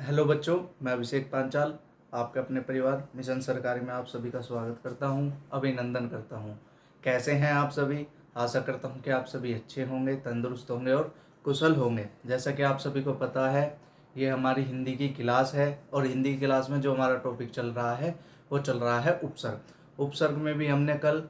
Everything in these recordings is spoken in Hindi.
हेलो बच्चों, मैं अभिषेक पांचाल आपके अपने परिवार मिशन सरकारी में आप सभी का स्वागत करता हूं, अभिनंदन करता हूं। कैसे हैं आप सभी? आशा करता हूं कि आप सभी अच्छे होंगे, तंदुरुस्त होंगे और कुशल होंगे। जैसा कि आप सभी को पता है, ये हमारी हिंदी की क्लास है और हिंदी की क्लास में जो हमारा टॉपिक चल रहा है वो चल रहा है उपसर्ग। उपसर्ग में भी हमने कल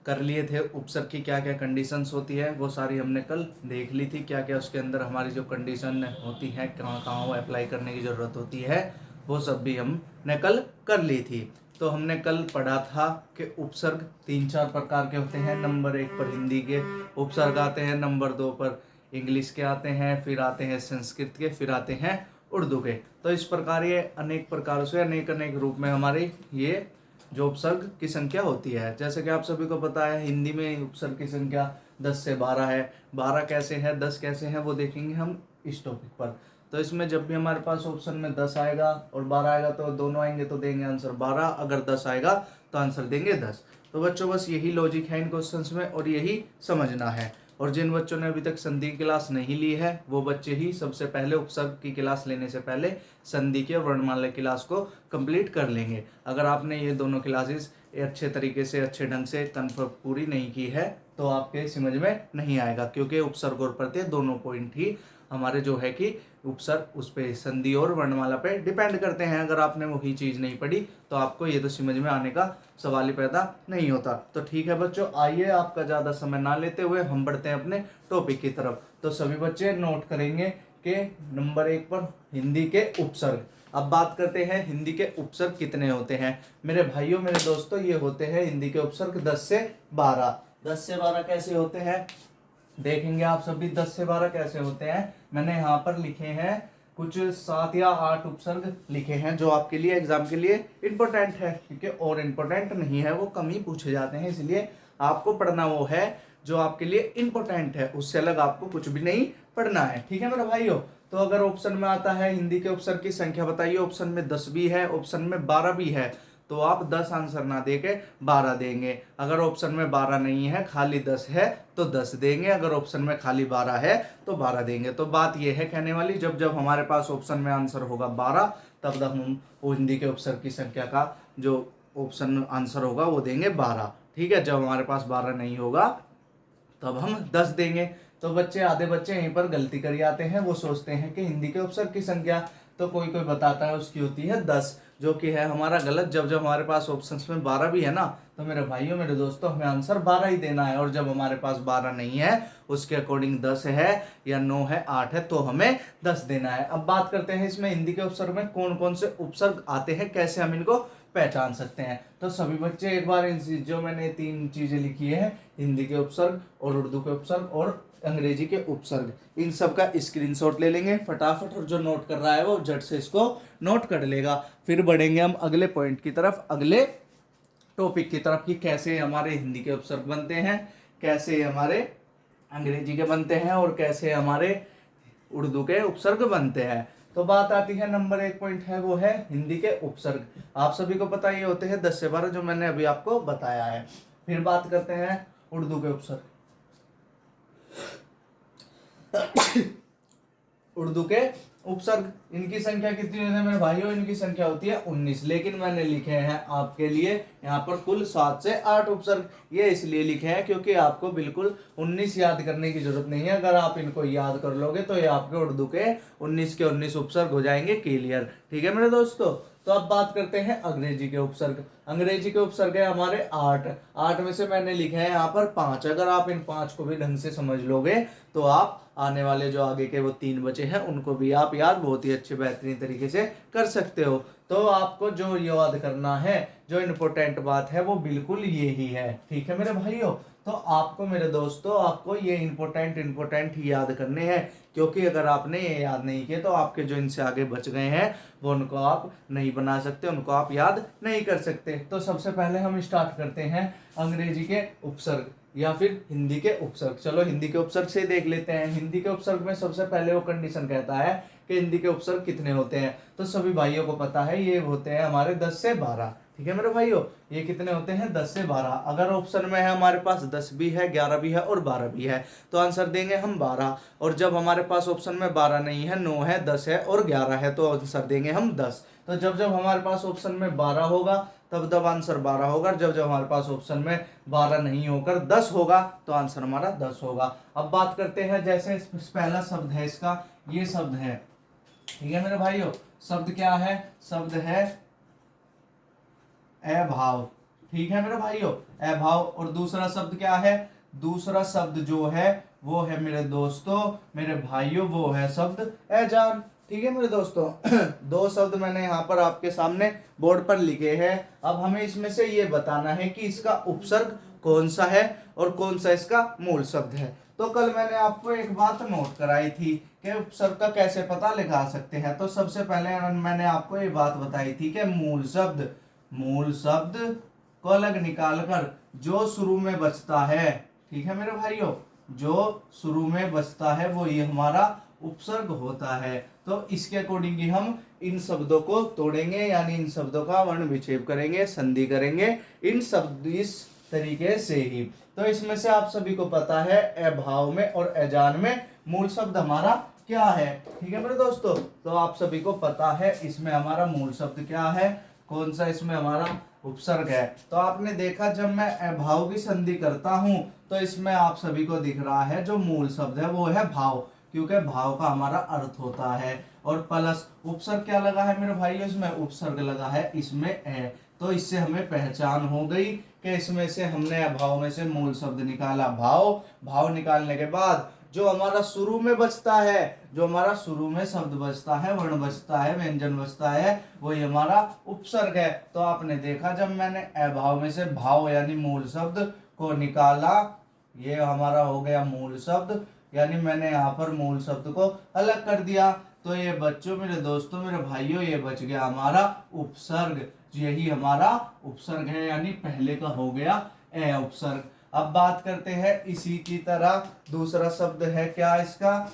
कर लिए थे उपसर्ग की क्या क्या कंडीशंस होती है, वो सारी हमने कल देख ली थी। क्या क्या उसके अंदर हमारी जो कंडीशन होती है, कहाँ कहाँ वो अप्लाई करने की ज़रूरत होती है, वो सब भी हमने कल कर ली थी। तो हमने कल पढ़ा था कि उपसर्ग तीन चार प्रकार के होते हैं। नंबर 1 पर हिंदी के उपसर्ग आते हैं, नंबर 2 पर इंग्लिश के आते हैं, फिर आते हैं संस्कृत के, फिर आते हैं उर्दू के। तो इस प्रकार ये अनेक प्रकारों से अनेक अनेक रूप में हमारे ये जो उपसर्ग की संख्या होती है। जैसे कि आप सभी को पता है, हिंदी में उपसर्ग की संख्या 10 से 12 है। 12 कैसे है, 10 कैसे है, वो देखेंगे हम इस टॉपिक पर। तो इसमें जब भी हमारे पास ऑप्शन में 10 आएगा और 12 आएगा तो दोनों आएंगे तो देंगे आंसर 12। अगर 10 आएगा तो आंसर देंगे 10। तो बच्चों बस यही लॉजिक है इन क्वेश्चंस में और यही समझना है। और जिन बच्चों ने अभी तक संधि की क्लास नहीं ली है, वो बच्चे ही सबसे पहले उपसर्ग की क्लास लेने से पहले संधि की और वर्णमाला की क्लास को कंप्लीट कर लेंगे। अगर आपने ये दोनों क्लासेस अच्छे तरीके से, अच्छे ढंग से कन्फर्म पूरी नहीं की है तो आपके समझ में नहीं आएगा, क्योंकि उपसर्ग और प्रत्यय दोनों पॉइंट ही हमारे जो है कि उपसर्ग उस पे संधि और वर्णमाला पे डिपेंड करते हैं। अगर आपने वही चीज नहीं पढ़ी तो आपको ये तो समझ में आने का सवाल ही पैदा नहीं होता। तो ठीक है बच्चों, आइए आपका ज्यादा समय ना लेते हुए हम बढ़ते हैं अपने टॉपिक की तरफ। तो सभी बच्चे नोट करेंगे कि नंबर 1 पर हिंदी के उपसर्ग। अब बात करते हैं हिंदी के उपसर्ग कितने होते हैं। मेरे भाइयों, मेरे दोस्तों, ये होते हैं हिंदी के उपसर्ग 10 से 12। 10 से 12 कैसे होते हैं देखेंगे आप सभी। 10 से 12 कैसे होते हैं, मैंने यहाँ पर लिखे हैं कुछ 7 या 8 उपसर्ग लिखे हैं जो आपके लिए एग्जाम के लिए इंपॉर्टेंट है, ठीक है, और इंपॉर्टेंट नहीं है, वो कम ही पूछे जाते हैं। इसलिए आपको पढ़ना वो है जो आपके लिए इंपॉर्टेंट है, उससे अलग आपको कुछ भी नहीं पढ़ना है, ठीक है मेरे भाइयों। तो अगर ऑप्शन में आता है हिंदी के उपसर्ग की संख्या बताइए, ऑप्शन में 10 भी है, ऑप्शन में 12 भी है, तो आप 10 आंसर ना देके 12 देंगे। अगर ऑप्शन में 12 नहीं है, खाली 10 है, तो 10 देंगे। अगर ऑप्शन में खाली 12 है तो 12 देंगे। तो बात यह है कहने वाली, जब जब हमारे पास ऑप्शन में आंसर होगा 12, तब तक हम वो हिंदी के उपसर्ग की संख्या का जो ऑप्शन आंसर होगा वो देंगे 12, ठीक है। जब हमारे पास 12 नहीं होगा तब हम 10 देंगे। तो बच्चे, आधे बच्चे यहीं पर गलती कर आते हैं, वो सोचते हैं कि हिंदी के उपसर्ग की संख्या तो कोई कोई बताता है उसकी होती है 10, जो कि है हमारा गलत। जब जब हमारे पास ऑप्शंस में 12 भी है ना, तो मेरे भाइयों, मेरे दोस्तों, हमें आंसर 12 ही देना है। और जब हमारे पास 12 नहीं है, उसके अकॉर्डिंग 10 है या 9 है, 8 है, तो हमें 10 देना है। अब बात करते हैं इसमें हिंदी के उपसर्ग में कौन कौन से उपसर्ग आते हैं, कैसे हम इनको पहचान सकते हैं। तो सभी बच्चे एक बार इन जो मैंने 3 चीजें लिखी है, हिंदी के उपसर्ग और उर्दू के उपसर्ग और अंग्रेजी के उपसर्ग, इन सब का स्क्रीनशॉट ले लेंगे फटाफट, और जो नोट कर रहा है वो झट से इसको नोट कर लेगा। फिर बढ़ेंगे हम अगले पॉइंट की तरफ, अगले टॉपिक की तरफ, कि कैसे हमारे हिंदी के उपसर्ग बनते हैं, कैसे हमारे अंग्रेजी के बनते हैं और कैसे हमारे उर्दू के उपसर्ग बनते हैं। तो बात आती है नंबर 1 पॉइंट है, वो है हिंदी के उपसर्ग। आप सभी को पता ये होते हैं 10 से 12, जो मैंने अभी आपको बताया है। फिर बात करते हैं उर्दू के उपसर्ग। उर्दू के उपसर्ग, इनकी संख्या कितनी होती है मेरे भाइयों, इनकी संख्या होती है 19, लेकिन मैंने लिखे हैं आपके लिए यहाँ पर कुल 7 से 8 उपसर्ग। ये इसलिए लिखे हैं क्योंकि आपको बिल्कुल 19 याद करने की जरूरत नहीं है। अगर आप इनको याद कर लोगे तो ये आपके उर्दू के 19 के 19 उपसर्ग हो जाएंगे क्लियर, ठीक है मेरे दोस्तों। तो अब बात करते हैं अंग्रेजी के उपसर्ग। अंग्रेजी के उपसर्ग है हमारे 8। 8 में से मैंने लिखे हैं यहाँ पर 5। अगर आप इन 5 को भी ढंग से समझ लोगे तो आप आने वाले जो आगे के वो 3 बचे हैं उनको भी आप याद बहुत ही अच्छे बेहतरीन तरीके से कर सकते हो। तो आपको जो याद करना है, जो इम्पोर्टेंट बात है, वो बिल्कुल ये ही है, ठीक है मेरे भाइयों। तो आपको, मेरे दोस्तों, आपको ये इंपॉर्टेंट ही याद करने हैं, क्योंकि अगर आपने ये याद नहीं किए तो आपके जो इनसे आगे बच गए हैं वो उनको आप नहीं बना सकते, उनको आप याद नहीं कर सकते। तो सबसे पहले हम स्टार्ट करते हैं अंग्रेजी के उपसर्ग या फिर हिंदी के उपसर्ग। चलो हिंदी के उपसर्ग से देख लेते हैं। हिंदी के उपसर्ग में सबसे पहले वो कंडीशन कहता है कि हिंदी के उपसर्ग कितने होते हैं। तो सभी भाइयों को पता है ये होते हैं हमारे 10 से 12, ठीक है मेरे भाइयों, ये कितने होते हैं 10 से 12। अगर ऑप्शन में है हमारे पास 10 भी है, 11 भी है और 12 भी है, तो आंसर देंगे हम 12। और जब हमारे पास ऑप्शन में 12 नहीं है, 9 है, 10 है और 11 है, तो आंसर देंगे हम 10। तो जब जब हमारे पास ऑप्शन में 12 होगा तब तब आंसर 12 होगा, जब जब हमारे पास ऑप्शन में 12 नहीं होकर 10 होगा तो आंसर हमारा 10 होगा। अब बात करते हैं, जैसे पहला शब्द है इसका, ये शब्द है, ठीक है मेरे भाइयों, शब्द क्या है, शब्द है अभाव। ठीक है मेरे भाइयों, अभाव। और दूसरा शब्द क्या है, दूसरा शब्द जो है वो है मेरे दोस्तों, मेरे भाइयों, वो है शब्द अजान। ठीक है मेरे दोस्तों, दो शब्द मैंने यहाँ पर आपके सामने बोर्ड पर लिखे हैं। अब हमें इसमें से ये बताना है कि इसका उपसर्ग कौन सा है और कौन सा इसका मूल शब्द है। तो कल मैंने आपको एक बात नोट कराई थी कि उपसर्ग का कैसे पता लगा सकते हैं। तो सबसे पहले मैंने आपको ये बात बताई थी कि मूल शब्द को अलग निकालकर जो शुरू में बचता है, ठीक है मेरे भाइयों, जो शुरू में बचता है वो ये हमारा उपसर्ग होता है। तो इसके अकॉर्डिंग ही हम इन शब्दों को तोड़ेंगे, यानी इन शब्दों का वर्ण विच्छेद करेंगे, संधि करेंगे इन शब्द इस तरीके से ही। तो इसमें से आप सभी को पता है अभाव में और अजान में मूल शब्द हमारा क्या है। ठीक है मेरे दोस्तों, तो आप सभी को पता है इसमें हमारा मूल शब्द क्या है, कौन सा इसमें हमारा उपसर्ग है। तो आपने देखा जब मैं अभाव की संधि करता हूं तो इसमें आप सभी को दिख रहा है जो मूल शब्द है वो है भाव, क्योंकि भाव का हमारा अर्थ होता है। और प्लस उपसर्ग क्या लगा है मेरे भाई, इसमें उपसर्ग लगा है, इसमें है। तो इससे हमें पहचान हो गई कि इसमें से हमने अभाव में से मूल शब्द निकाला भाव निकालने के बाद जो हमारा शुरू में बचता है, जो हमारा शुरू में शब्द बचता है, वर्ण बचता है, व्यंजन बचता है, वही हमारा उपसर्ग है। तो आपने देखा जब मैंने अभाव में से भाव यानी मूल शब्द को निकाला, ये हमारा हो गया मूल शब्द, यानी मैंने यहाँ पर मूल शब्द को अलग कर दिया। तो ये बच्चों, मेरे दोस्तों, मेरे भाइयों, ये बच गया हमारा उपसर्ग, यही हमारा उपसर्ग है, यानी पहले का हो गया उपसर्ग। अब बात करते हैं इसी की तरह दूसरा शब्द है, क्या इसका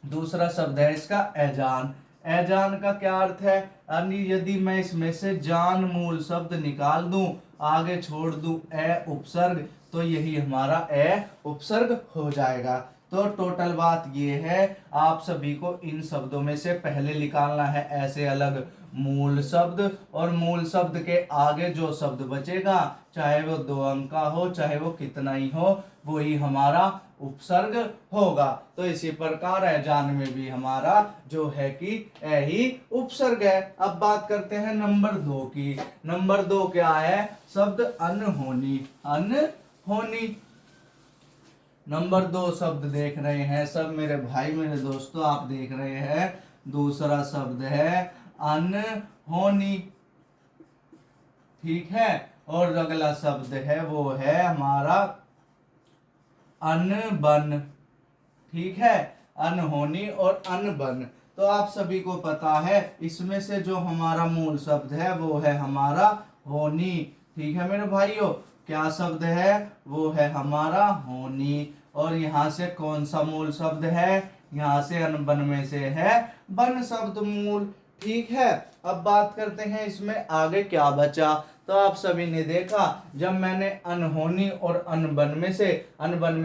दूसरा शब्द है इसका अजान। अजान का क्या अर्थ है, यानी यदि मैं इसमें से जान मूल शब्द निकाल दूं, आगे छोड़ दूं उपसर्ग, तो यही हमारा उपसर्ग हो जाएगा। तो टोटल बात ये है, आप सभी को इन शब्दों में से पहले निकालना है ऐसे अलग मूल शब्द, और मूल शब्द के आगे जो शब्द बचेगा, चाहे वो 2 अंक का हो, चाहे वो कितना ही हो, वो ही हमारा उपसर्ग होगा। तो इसी प्रकार अजान में भी हमारा जो है कि ही उपसर्ग है। अब बात करते हैं नंबर 2 की। नंबर 2 क्या है, शब्द अनहोनी। अनहोनी नंबर 2 शब्द देख रहे हैं सब मेरे भाई, मेरे दोस्तों, आप देख रहे हैं दूसरा शब्द है अनहोनी। ठीक है, और अगला शब्द है वो है हमारा अनबन। ठीक है, अनहोनी और अनबन। तो आप सभी को पता है इसमें से जो हमारा मूल शब्द है वो है हमारा होनी। ठीक है मेरे भाइयों, क्या शब्द है, वो है हमारा होनी। और यहाँ से कौन सा मूल शब्द है, यहाँ से अनबन में से है बन शब्द मूल। ठीक है, अब बात करते हैं इसमें आगे क्या बचा। तो आप सभी ने देखा जब मैंने अनहोनी और अनबन में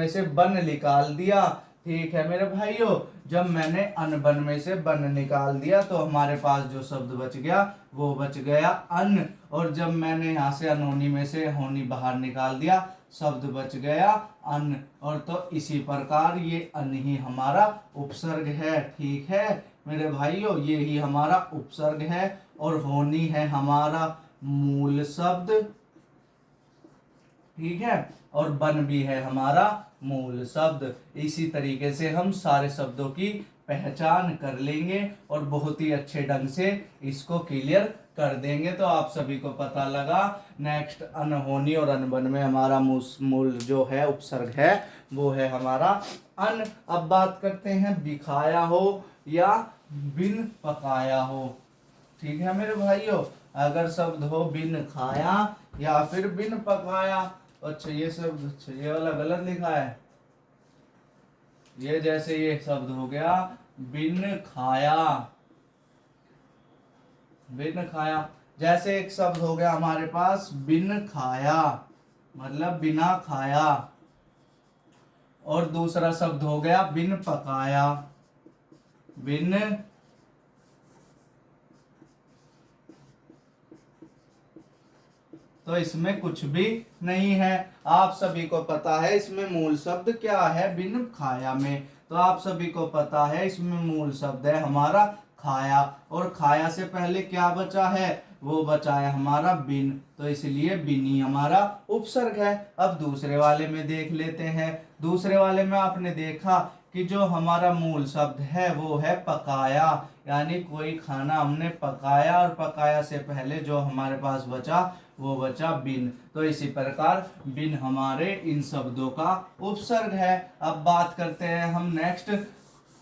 से बन निकाल दिया। ठीक है मेरे भाइयों, जब मैंने अनबन में से बन निकाल दिया तो हमारे पास जो शब्द बच गया वो बच गया अन। और जब मैंने यहाँ से अनहोनी में से होनी बाहर निकाल दिया, शब्द बच गया अन। और तो इसी प्रकार ये अन ही हमारा उपसर्ग है। ठीक है मेरे भाइयों, ये ही हमारा उपसर्ग है और होनी है हमारा मूल शब्द। ठीक है, और बन भी है हमारा मूल शब्द। इसी तरीके से हम सारे शब्दों की पहचान कर लेंगे और बहुत ही अच्छे ढंग से इसको क्लियर कर देंगे। तो आप सभी को पता लगा नेक्स्ट अनहोनी और अनबन में हमारा मूल जो है उपसर्ग है वो है हमारा अन। अब बात करते हैं बिखाया हो या बिन पकाया हो। ठीक है मेरे भाइयों, अगर शब्द हो बिन खाया या फिर बिन पकाया। अच्छा ये शब्द, अच्छा ये वाला गलत लिखा है, ये जैसे ये शब्द हो गया बिन खाया, बिन खाया। जैसे एक शब्द हो गया हमारे पास बिन खाया, मतलब बिना खाया, और दूसरा शब्द हो गया बिन पकाया, बिन तो इसमें कुछ भी नहीं है। आप सभी को पता है इसमें मूल शब्द क्या है बिन खाया में, तो आप सभी को पता है इसमें मूल शब्द है हमारा खाया, और खाया से पहले क्या बचा है, वो बचा है हमारा बिन, तो इसलिए बिनी हमारा उपसर्ग है। अब दूसरे वाले में देख लेते हैं। दूसरे वाले में आपने देखा कि जो हमारा मूल शब्द है वो है पकाया, यानी कोई खाना हमने पकाया, और पकाया से पहले जो हमारे पास बचा वो बचा बिन, तो इसी प्रकार बिन हमारे इन शब्दों का उपसर्ग है। अब बात करते हैं हम नेक्स्ट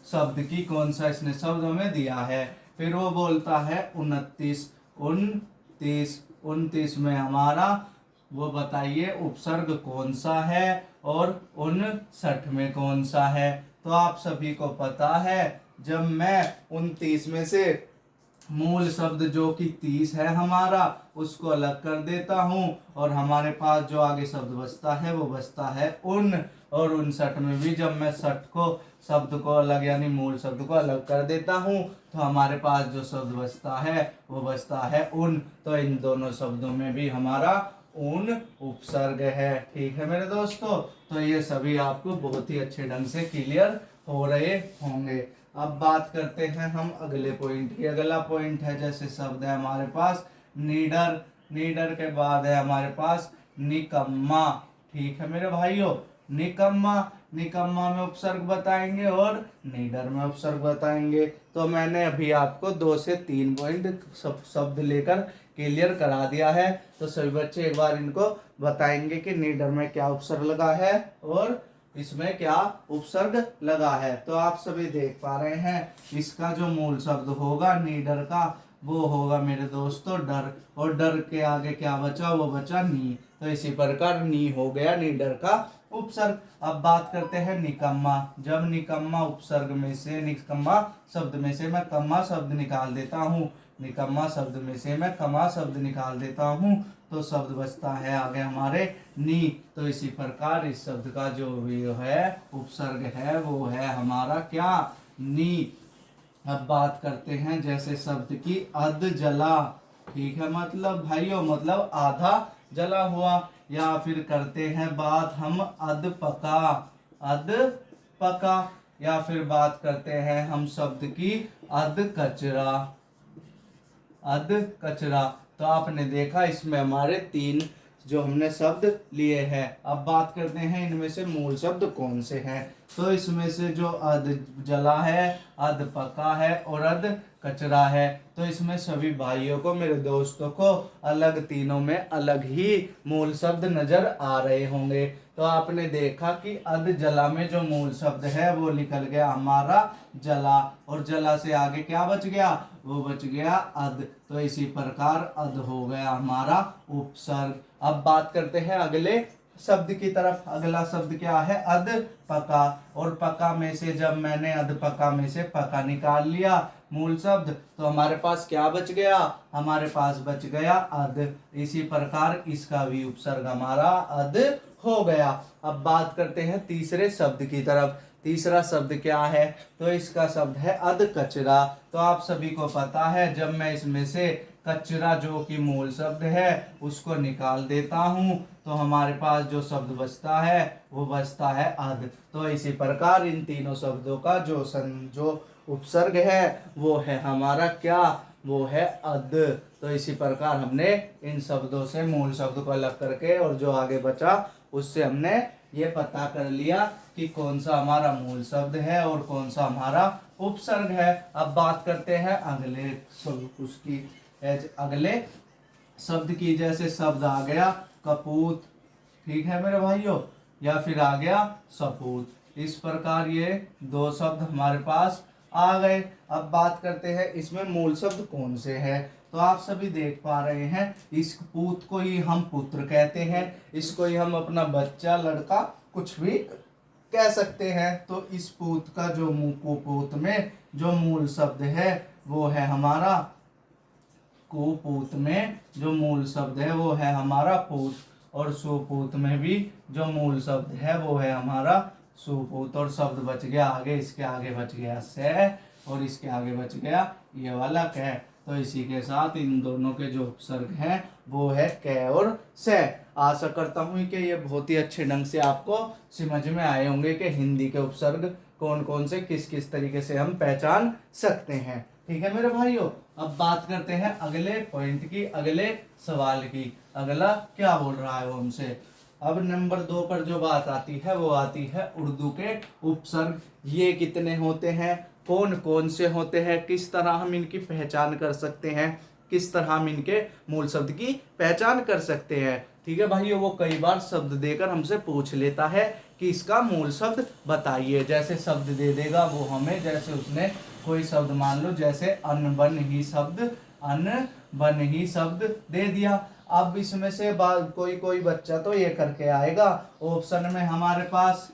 शब्द की, कौन सा इसने शब्द हमें दिया है। फिर वो बोलता है 29, 29, 29 में हमारा वो बताइए उपसर्ग कौन सा है, और 59 में कौन सा है। तो आप सभी को पता है जब मैं 29 में से मूल शब्द जो कि 30 है हमारा उसको अलग कर देता हूँ, और हमारे पास जो आगे शब्द बचता है वो बचता है उन, और 59 में भी जब मैं शट को शब्द को अलग यानी मूल शब्द को अलग कर देता हूँ तो हमारे पास जो शब्द बचता है वो बचता है उन, तो इन दोनों शब्दों में भी हमारा उन उपसर्ग है। ठीक है मेरे दोस्तों, तो ये सभी आपको बहुत ही अच्छे ढंग से क्लियर हो रहे होंगे। अब बात करते हैं हम अगले पॉइंट की। अगला पॉइंट है जैसे शब्द है हमारे पास नीडर, नीडर के बाद है हमारे पास निकम्मा। ठीक है मेरे भाइयों, निकम्मा, निकम्मा में उपसर्ग बताएंगे और नीडर में उपसर्ग बताएंगे। तो मैंने अभी आपको 2 से 3 पॉइंट शब्द लेकर क्लियर करा दिया है, तो सभी बच्चे एक बार इनको बताएंगे कि नीडर में क्या उपसर्ग लगा है और इसमें क्या उपसर्ग लगा है। तो आप सभी देख पा रहे हैं इसका जो मूल शब्द होगा नीडर का वो होगा मेरे दोस्तों डर, और डर के आगे क्या बचा, वो बचा नी, तो इसी प्रकार नी हो गया नीडर का उपसर्ग। अब बात करते हैं निकम्मा। जब निकम्मा उपसर्ग में से निकम्मा शब्द में से मैं कम्मा शब्द निकाल देता हूँ, निकम्मा शब्द में से मैं कमा शब्द निकाल देता हूँ तो शब्द बचता है आगे हमारे नी, तो इसी प्रकार इस शब्द का जो भी है उपसर्ग है वो है हमारा क्या, नी। अब बात करते हैं जैसे शब्द की अध जला। ठीक है, मतलब भाइयों मतलब आधा जला हुआ, या फिर करते हैं बात हम अध पका, अध पका, या फिर बात करते हैं हम शब्द की अध कचरा, अध कचरा। तो आपने देखा इसमें हमारे 3 जो हमने शब्द लिए हैं। अब बात करते हैं इनमें से मूल शब्द कौन से हैं। तो इसमें से जो अध जला है, अध पका है और अध कचरा है, तो इसमें सभी भाइयों को मेरे दोस्तों को अलग तीनों में अलग ही मूल शब्द नजर आ रहे होंगे। तो आपने देखा कि अध जला में जो मूल शब्द है वो निकल गया हमारा जला, और जला से आगे क्या बच गया, वो बच गया अध, तो इसी प्रकार अध हो गया हमारा उपसर्ग। अब बात करते हैं अगले शब्द की तरफ। अगला शब्द क्या है, अध पका, और पका में से जब मैंने अध पका में से पका निकाल लिया मूल शब्द तो हमारे पास क्या बच गया, हमारे पास बच गया अध, इसी प्रकार इसका भी उपसर्ग हमारा अध हो गया। अब बात करते हैं तीसरे शब्द की तरफ। तीसरा शब्द क्या है, तो इसका शब्द है अध कचरा। तो आप सभी को पता है जब मैं इसमें से कचरा जो कि मूल शब्द है उसको निकाल देता हूँ तो हमारे पास जो शब्द बचता है वो बचता है अध, तो इसी प्रकार इन तीनों शब्दों का जो उपसर्ग है वो है हमारा क्या, वो है अध। तो इसी प्रकार हमने इन शब्दों से मूल शब्द को अलग करके और जो आगे बचा उससे हमने ये पता कर लिया कि कौन सा हमारा मूल शब्द है और कौन सा हमारा उपसर्ग है। अब बात करते हैं अगले उसकी अगले शब्द की। जैसे शब्द आ गया कपूत, ठीक है मेरे भाइयों, या फिर आ गया सपूत, इस प्रकार ये 2 शब्द हमारे पास आ गए। अब बात करते हैं इसमें मूल शब्द कौन से हैं। तो आप सभी देख पा रहे हैं इस पूत को ही हम पुत्र कहते हैं, इसको ही हम अपना बच्चा लड़का कुछ भी कह सकते हैं। तो इस पूत का जो पूत में जो मूल शब्द है वो है हमारा कुपूत में जो मूल शब्द है वो है हमारा पूत, और सुपूत में भी जो मूल शब्द है वो है हमारा सुपूत। और शब्द बच गया आगे, इसके आगे बच गया से, और इसके आगे बच गया ये वाला कै। तो इसी के साथ इन दोनों के जो उपसर्ग हैं वो है कै और से। आशा करता हूँ कि ये बहुत ही अच्छे ढंग से आपको समझ में आए होंगे कि हिंदी के उपसर्ग कौन कौन से किस किस तरीके से हम पहचान सकते हैं। ठीक है मेरे भाइयों, अब बात करते हैं अगले पॉइंट की, अगले सवाल की। अगला क्या बोल रहा है वो हमसे। अब नंबर 2 पर जो बात आती है वो आती है उर्दू के उपसर्ग। ये कितने होते हैं, कौन कौन से होते हैं, किस तरह हम इनकी पहचान कर सकते हैं, किस तरह हम इनके मूल शब्द की पहचान कर सकते हैं। ठीक है भाइयों, वो कई बार शब्द देकर हमसे पूछ लेता है कि इसका मूल शब्द बताइए। जैसे शब्द दे देगा वो हमें, जैसे उसने कोई शब्द मान लो जैसे अनबन ही शब्द, अनबन ही शब्द दे दिया। अब इसमें से कोई कोई बच्चा तो ये करके आएगा, ऑप्शन में हमारे पास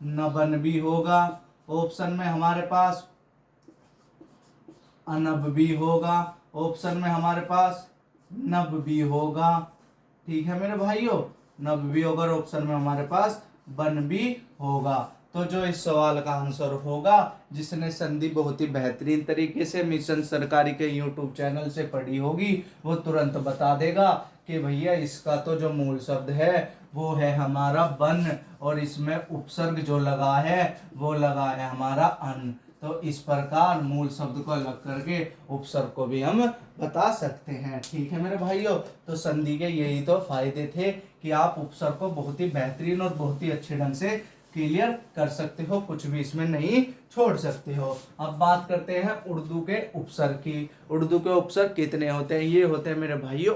नबन भी होगा, ऑप्शन में हमारे पास अनब भी होगा, ऑप्शन में हमारे पास नब भी होगा। ठीक है मेरे भाइयों, नब भी होगा, और ऑप्शन में हमारे पास बन भी होगा। तो जो इस सवाल का आंसर होगा, जिसने संधि बहुत ही बेहतरीन तरीके से मिशन सरकारी के यूट्यूब चैनल से पढ़ी होगी, वो तुरंत बता देगा कि भैया इसका तो जो मूल शब्द है वो है हमारा बन, और इसमें उपसर्ग जो लगा है वो लगा है हमारा अन। तो इस प्रकार मूल शब्द को अलग करके उपसर्ग को भी हम बता सकते हैं। ठीक है मेरे भाइयों, तो संधि के यही तो फायदे थे कि आप उपसर्ग को बहुत ही बेहतरीन और बहुत ही अच्छे ढंग से क्लियर कर सकते हो, कुछ भी इसमें नहीं छोड़ सकते हो। अब बात करते हैं उर्दू के उपसर्ग की। उर्दू के उपसर्ग कितने होते हैं, ये होते हैं मेरे भाइयों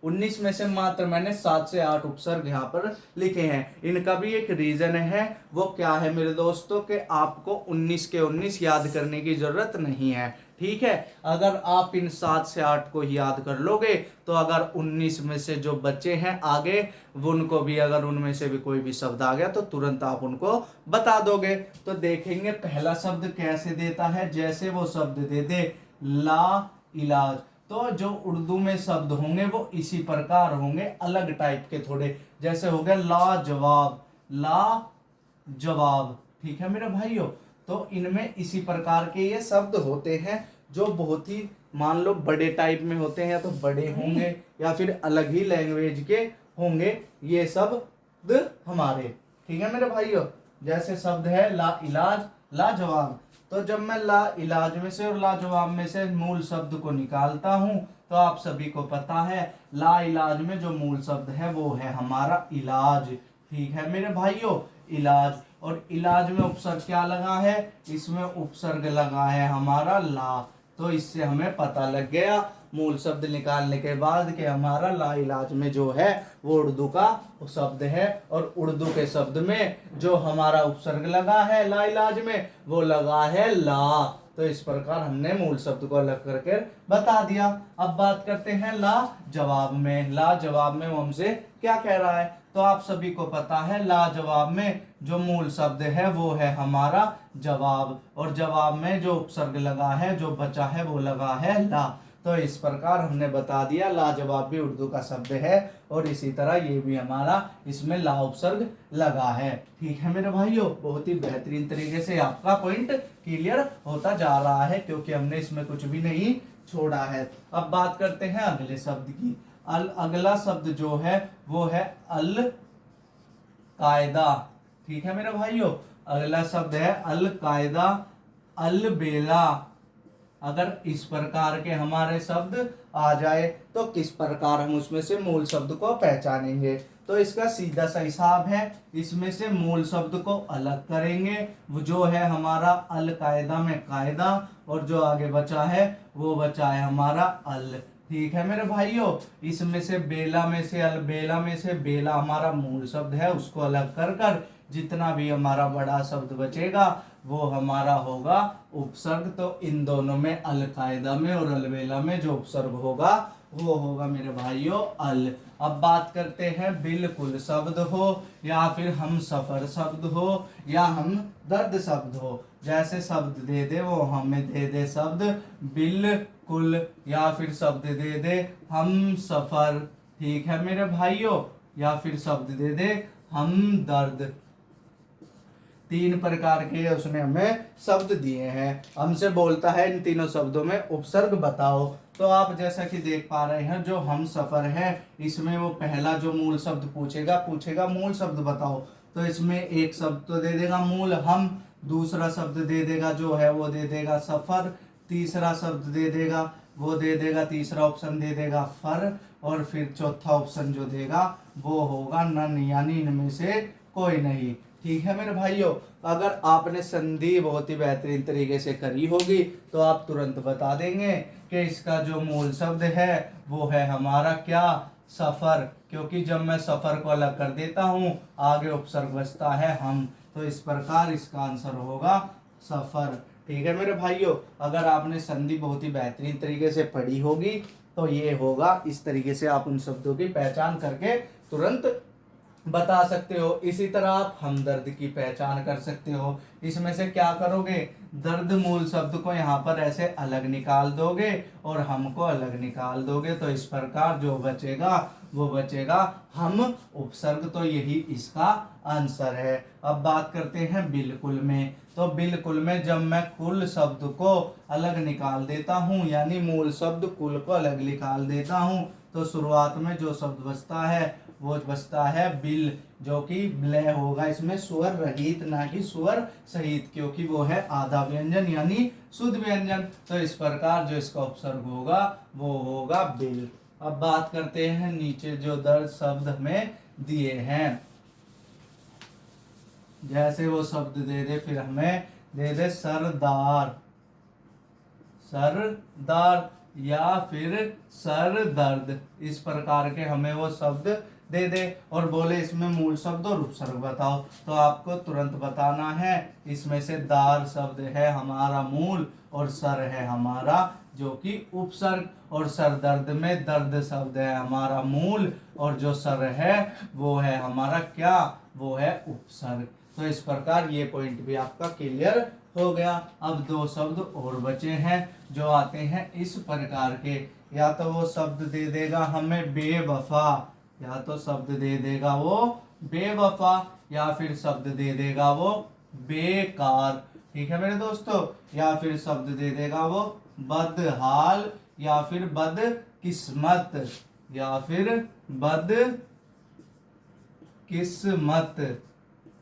19 में से मात्र मैंने 7 से 8 उपसर्ग यहाँ पर लिखे हैं। इनका भी एक रीजन है, वो क्या है मेरे दोस्तों, कि आपको 19 के 19 याद करने की जरूरत नहीं है। ठीक है, अगर आप इन 7 से 8 को याद कर लोगे तो अगर 19 में से जो बच्चे हैं आगे, वो उनको भी अगर उनमें से भी कोई भी शब्द आ गया तो तुरंत आप उनको बता दोगे। तो देखेंगे पहला शब्द कैसे देता है, जैसे वो शब्द दे दे ला इलाज, तो जो उर्दू में शब्द होंगे वो इसी प्रकार होंगे, अलग टाइप के थोड़े। जैसे हो गया लाजवाब, ला जवाब। ठीक है मेरे भाइयों, तो इनमें इसी प्रकार के ये शब्द होते हैं जो बहुत ही मान लो बड़े टाइप में होते हैं, या तो बड़े होंगे या फिर अलग ही लैंग्वेज के होंगे ये शब्द हमारे। ठीक है मेरे भाइयों, जैसे शब्द है ला इलाज, ला जवाब। तो जब मैं ला इलाज में से और ला जवाब में से मूल शब्द को निकालता हूं, तो आप सभी को पता है ला इलाज में जो मूल शब्द है वो है हमारा इलाज। ठीक है मेरे भाइयों, इलाज। और इलाज में उपसर्ग क्या लगा है, इसमें उपसर्ग लगा है हमारा ला। तो इससे हमें पता लग गया मूल शब्द निकालने के बाद कि हमारा ला इलाज में जो है वो उर्दू का शब्द है, और उर्दू के शब्द में जो हमारा उपसर्ग लगा है ला इलाज में वो लगा है ला। तो इस प्रकार हमने मूल शब्द को अलग करके बता दिया। अब बात करते हैं ला जवाब में। ला जवाब में वो हमसे क्या कह रहा है, तो आप सभी को पता है ला जवाब में जो मूल शब्द है वो है हमारा जवाब, और जवाब में जो उपसर्ग लगा है, जो बचा है वो लगा है ला। तो इस प्रकार हमने बता दिया लाजवाब भी उर्दू का शब्द है, और इसी तरह ये भी हमारा इसमें ला उपसर्ग लगा है। ठीक है मेरे भाइयों, बहुत ही बेहतरीन तरीके से आपका पॉइंट क्लियर होता जा रहा है, क्योंकि हमने इसमें कुछ भी नहीं छोड़ा है। अब बात करते हैं अगले शब्द की। अगला शब्द जो है वो है अल कायदा। ठीक है मेरे भाइयों, अगला शब्द है अल कायदा, अल बेला। अगर इस प्रकार के हमारे शब्द आ जाए तो किस प्रकार हम उसमें से मूल शब्द को पहचानेंगे। तो इसका सीधा सा हिसाब है, इसमें से मूल शब्द को अलग करेंगे, वो जो है हमारा अल कायदा में कायदा, और जो आगे बचा है वो बचा है हमारा अल। ठीक है मेरे भाइयों, इसमें से बेला में से अल बेला में से बेला हमारा मूल शब्द है, उसको अलग कर कर जितना भी हमारा बड़ा शब्द बचेगा वो हमारा होगा उपसर्ग। तो इन दोनों में अल कायदा में और अलबेला में जो उपसर्ग होगा वो होगा मेरे भाइयों अल। अब बात करते हैं बिल्कुल शब्द हो या फिर हम सफर शब्द हो या हम दर्द शब्द हो। जैसे शब्द दे दे वो हमें दे दे शब्द बिल्कुल, या फिर शब्द दे दे हम सफर, ठीक है मेरे भाइयों, या फिर शब्द दे दे हम दर्द। तीन प्रकार के उसने हमें शब्द दिए हैं। हमसे बोलता है इन तीनों शब्दों में उपसर्ग बताओ। तो आप जैसा कि देख पा रहे हैं जो हम सफर है, इसमें वो पहला जो मूल शब्द पूछेगा मूल शब्द बताओ। तो इसमें एक शब्द तो दे देगा मूल हम, दूसरा शब्द दे देगा जो है वो दे देगा सफर, तीसरा शब्द दे देगा वो दे देगा, तीसरा ऑप्शन दे देगा फर, और फिर चौथा ऑप्शन जो देगा वो होगा नन, यानी इनमें से कोई नहीं। ठीक है मेरे भाइयों, अगर आपने संधि बहुत ही बेहतरीन तरीके से करी होगी तो आप तुरंत बता देंगे कि इसका जो मूल शब्द है वो है हमारा क्या, सफर। क्योंकि जब मैं सफर को अलग कर देता हूँ आगे उपसर्ग बचता है हम, तो इस प्रकार इसका आंसर होगा सफर। ठीक है मेरे भाइयों, अगर आपने संधि बहुत ही बेहतरीन तरीके से पढ़ी होगी तो ये होगा, इस तरीके से आप उन शब्दों की पहचान करके तुरंत बता सकते हो। इसी तरह आप हमदर्द की पहचान कर सकते हो। इसमें से क्या करोगे, दर्द मूल शब्द को यहाँ पर ऐसे अलग निकाल दोगे और हमको अलग निकाल दोगे, तो इस प्रकार जो बचेगा वो बचेगा हम उपसर्ग। तो यही इसका आंसर है। अब बात करते हैं बिल्कुल में। तो बिल्कुल में जब मैं कुल शब्द को अलग निकाल देता हूँ, यानी मूल शब्द कुल को अलग निकाल देता हूँ, तो शुरुआत में जो शब्द बचता है वो बचता है बिल, जो कि ब्लय होगा, इसमें स्वर रहित ना कि स्वर सहित, क्योंकि वो है आधा व्यंजन यानी शुद्ध व्यंजन। तो इस प्रकार जो इसका उपसर्ग होगा वो होगा बिल। अब बात करते हैं नीचे जो दर्द शब्द हमें दिए हैं। जैसे वो शब्द दे दे, फिर हमें दे दे सरदार, सरदार या फिर सर दर्द, इस प्रकार के हमें वो शब्द दे दे और बोले इसमें मूल शब्द और उपसर्ग बताओ। तो आपको तुरंत बताना है, इसमें से दार शब्द है हमारा मूल और सर है हमारा जो कि उपसर्ग, और सर दर्द में दर्द शब्द है हमारा मूल और जो सर है वो है हमारा क्या, वो है उपसर्ग। तो इस प्रकार ये पॉइंट भी आपका क्लियर हो गया। अब दो शब्द और बचे हैं जो आते हैं इस प्रकार के, या तो वो शब्द दे देगा हमें बेवफा, या तो शब्द दे देगा वो बेवफा, या फिर शब्द दे देगा वो बेकार। ठीक है मेरे दोस्तों, या फिर शब्द दे देगा वो बदहाल, या फिर बदकिस्मत, या फिर बदकिस्मत।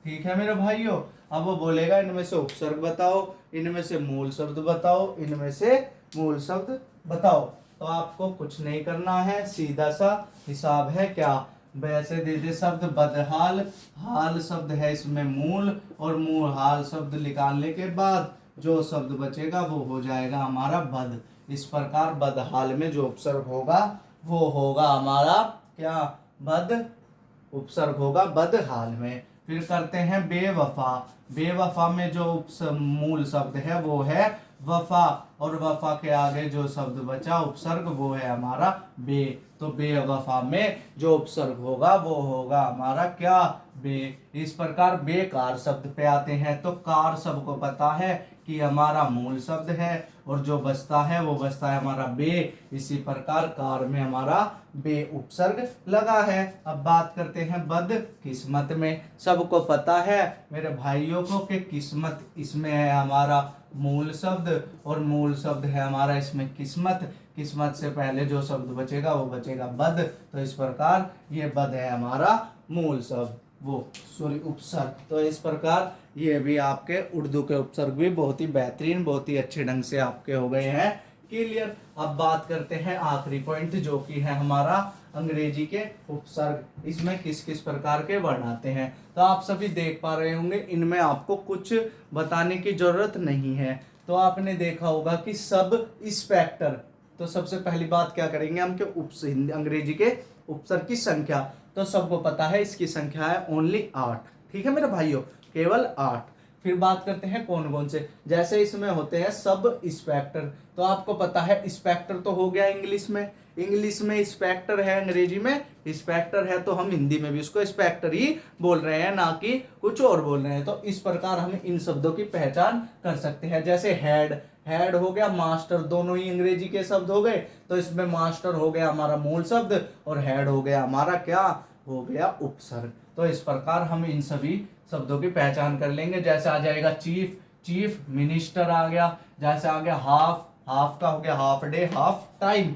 ठीक है मेरे भाइयों, अब वो बोलेगा इनमें से उपसर्ग बताओ, इनमें से मूल शब्द बताओ, इनमें से मूल शब्द बताओ। तो आपको कुछ नहीं करना है, सीधा सा हिसाब है क्या, वैसे दे दे शब्द बदहाल, हाल शब्द है इसमें मूल, और मूल हाल शब्द निकालने के बाद जो शब्द बचेगा वो हो जाएगा हमारा बद। इस प्रकार बदहाल में जो उपसर्ग होगा वो होगा हमारा क्या, बद, उपसर्ग होगा बदहाल में। फिर करते हैं बेवफा। बेवफा में जो मूल शब्द है वो है वफा, और वफा के आगे जो शब्द बचा उपसर्ग वो है हमारा बे। तो बेवफा में जो उपसर्ग होगा वो होगा हमारा क्या, बे। इस प्रकार बेकार शब्द पे आते हैं। तो कार सबको पता है कि हमारा मूल शब्द है और जो बचता है वो बचता है हमारा बे। इसी प्रकार कार में हमारा बे उपसर्ग लगा है। अब बात करते हैं बद किस्मत में। सबको पता है मेरे भाइयों को कि किस्मत इसमें है हमारा मूल शब्द और मूल शब्द है हमारा इसमें किस्मत। किस्मत से पहले जो शब्द बचेगा वो बचेगा बद। तो इस प्रकार ये बद है हमारा मूल शब्द, वो सॉरी उपसर्ग। तो इस प्रकार ये भी आपके उर्दू के उपसर्ग भी बहुत ही बेहतरीन, बहुत ही अच्छे ढंग से आपके हो गए हैं क्लियर। अब बात करते हैं आखिरी पॉइंट जो कि है हमारा अंग्रेजी के उपसर्ग। इसमें किस किस प्रकार के वर्ण आते हैं। तो आप सभी देख पा रहे होंगे, इनमें आपको कुछ बताने की जरूरत नहीं है। तो आपने देखा होगा कि सब इंस्पेक्टर, तो सबसे पहली बात क्या करेंगे हम कि अंग्रेजी के उपसर्ग की संख्या। तो सबको पता है इसकी संख्या है ओनली 8। ठीक है मेरे भाइयों, केवल 8। फिर बात करते हैं कौन कौन से, जैसे इसमें होते हैं सब इंस्पेक्टर। तो आपको पता है इंस्पेक्टर तो हो गया इंग्लिश में, इंग्लिश में इंस्पेक्टर है, अंग्रेजी में इंस्पेक्टर है, तो हम हिंदी में भी उसको इंस्पेक्टर ही बोल रहे हैं, ना कि कुछ और बोल रहे हैं। तो इस प्रकार हम इन शब्दों की पहचान कर सकते हैं। जैसे हेड, हेड हो गया मास्टर, दोनों ही अंग्रेजी के शब्द हो गए, तो इसमें मास्टर हो गया हमारा मूल शब्द और हेड हो गया हमारा क्या हो गया उपसर्ग। तो इस प्रकार हम इन सभी शब्दों की पहचान कर लेंगे। जैसे आ जाएगा चीफ, चीफ मिनिस्टर आ गया। जैसे आ गया हाफ, हाफ का हो गया हाफ डे, हाफ टाइम।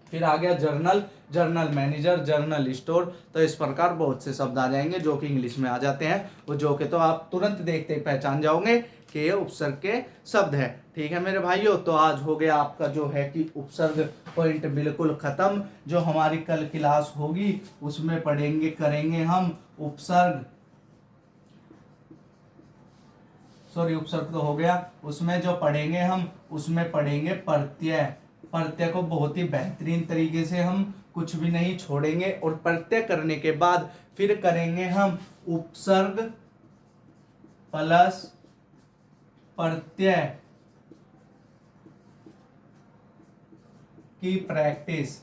फिर आ गया journal, journal manager, general store. तो इस प्रकार बहुत से शब्द आ जाएंगे जो कि इंग्लिश में आ जाते हैं, वो जो कि तो आप तुरंत देखते ही पहचान जाओगे कि ये उपसर्ग के शब्द है। ठीक है मेरे भाइयों, तो आज हो गया आपका जो है कि उपसर्ग पॉइंट बिल्कुल खत्म। जो हमारी कल क्लास होगी उसमें पढ़ेंगे, करेंगे हम उपसर्ग, सॉरी उपसर्ग तो हो गया, उसमें जो पढ़ेंगे हम उसमें पढ़ेंगे प्रत्यय। प्रत्यय को बहुत ही बेहतरीन तरीके से हम कुछ भी नहीं छोड़ेंगे, और प्रत्यय करने के बाद फिर करेंगे हम उपसर्ग प्लस प्रत्यय की प्रैक्टिस।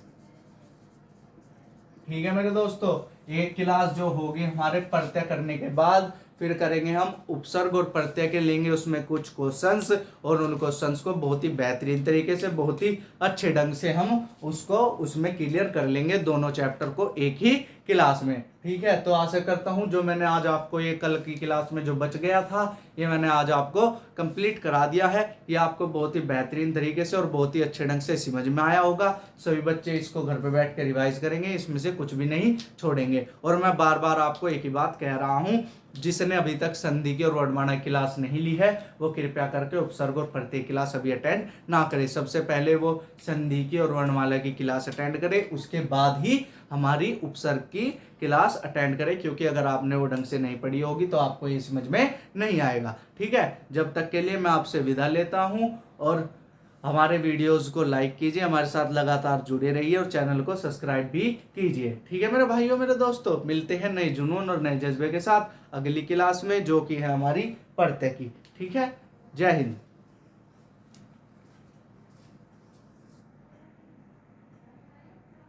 ठीक है मेरे दोस्तों, एक क्लास जो होगी हमारे प्रत्यय करने के बाद, फिर करेंगे हम उपसर्ग और प्रत्यय के, लेंगे उसमें कुछ क्वेश्चंस, और उन क्वेश्चंस को बहुत ही बेहतरीन तरीके से, बहुत ही अच्छे ढंग से हम उसको उसमें क्लियर कर लेंगे, दोनों चैप्टर को एक ही क्लास में। ठीक है, तो आशा करता हूं जो मैंने आज आपको ये कल की क्लास में जो बच गया था, ये मैंने आज आपको कंप्लीट करा दिया है। ये आपको बहुत ही बेहतरीन तरीके से और बहुत ही अच्छे ढंग से समझ में आया होगा। सभी बच्चे इसको घर पे बैठ के रिवाइज करेंगे, इसमें से कुछ भी नहीं छोड़ेंगे। और मैं बार बार आपको एक ही बात कह रहा हूं, जिसने अभी तक संधि की और वर्णमाला क्लास नहीं ली है वो कृपया करके उपसर्ग और प्रत्यय क्लास अभी अटेंड ना करे। सबसे पहले वो संधि की और वर्णमाला की क्लास अटेंड करे, उसके बाद ही हमारी उपसर्ग की क्लास अटेंड करें, क्योंकि अगर आपने वो ढंग से नहीं पढ़ी होगी तो आपको ये समझ में नहीं आएगा। ठीक है, जब तक के लिए मैं आपसे विदा लेता हूं, और हमारे वीडियोस को लाइक कीजिए, हमारे साथ लगातार जुड़े रहिए और चैनल को सब्सक्राइब भी कीजिए। ठीक है मेरे भाइयों मेरे दोस्तों, मिलते हैं नए जुनून और नए जज्बे के साथ अगली क्लास में, जो कि है हमारी प्रत्यय की। ठीक है, जय हिंद।